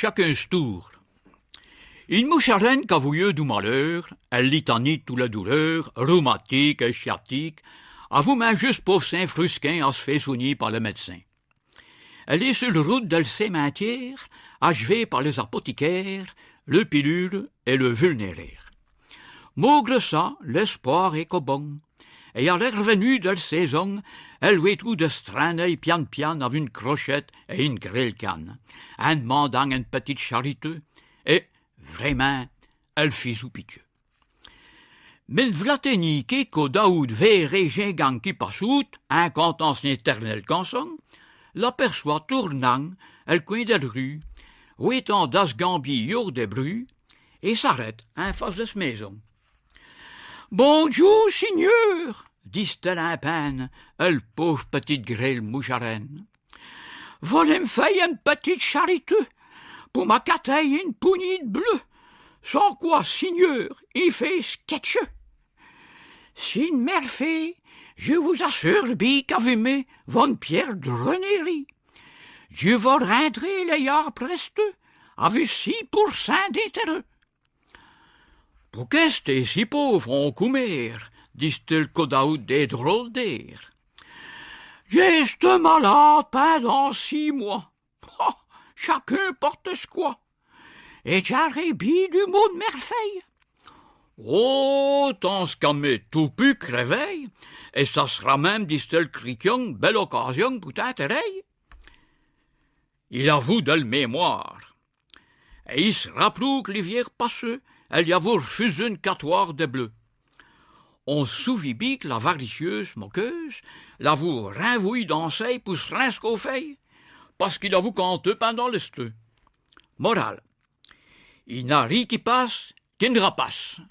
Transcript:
chacun ce tour. Une moucharenne cavouilleuse du malheur, elle litanie toute la douleur, rhumatique et sciatique, à vous-même juste pauvre saint frusquin à se faire soigner par le médecin. Elle est sur la route de le cimetière, achevée par les apothicaires, le pilule et le vulnéraire. Maugre ça, l'espoir est qu'au bon. Et à l'air revenu de la saison, elle lui tout de straner pian avec une crochette et une grille canne, en demandant une petite charité, et, vraiment, elle fit soupitieux. Mais le vlatenique qu'au daoud verre gingant qui passout, un content éternel canson, l'aperçoit tournant, elle coin de la rue, où étant das gambi your des bruits, et s'arrête en face de sa maison. Bonjour, seigneur, dit-elle en peine, elle pauvre petite grêle moucharenne. Volez me faire une petite charité, pour ma cataille une poignée de bleu, sans quoi, seigneur, il fait sketcheux. Si une mère fait, je vous assure, bi qu'avumé, von Pierre de Renéry. Je vais rentrer les yards presteux, avec 6% d'intérêt. Pour qu'est-ce que si pauvre, on coumer, dit-il qu'au des drôles d'air. J'este malade pendant 6 mois. Oh, chacun porte ce quoi. Et j'arrive du mot de merveille. Oh, tant ce qu'à me tout pu réveille, et ça sera même, dit-il criquion, belle occasion pour t'intérêt. Il avoue de le mémoire. Et il se rappelou que l'hiver passeux, elle y avoue refusé une catoire de bleu. On souvit bien que la varicieuse moqueuse l'avoue renvouille d'enseigne pour se rincer aux feuilles, parce qu'il avoue canteux pendant l'esteux. Morale. Il n'a rien qui passe qu'une rapace.